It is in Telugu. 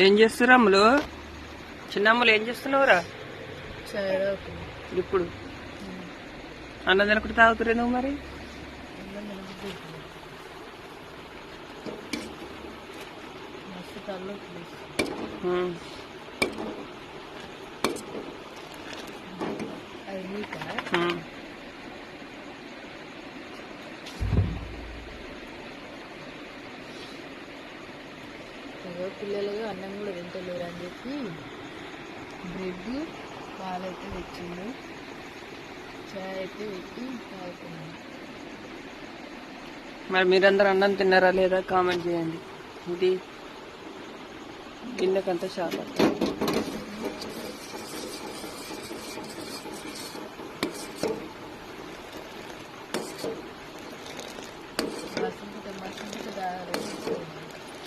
ఏం చేస్తున్నారు అమ్ములు? చిన్నమ్ములు ఏం చేస్తున్నావురా ఇప్పుడు? అన్నం తినకుండా తాగుతురే నువ్వు మరి? పిల్లలు అన్నం కూడా తింటలేరు అని చెప్పి బ్రెడ్ పాలైతే తెచ్చిండు, చాయ్ అయితే పెట్టి తాగుతున్నాను. మరి మీరందరూ అన్నం తిన్నారా లేదా కామెంట్ చేయండి. ఇది గిన్నెకంతా చాలా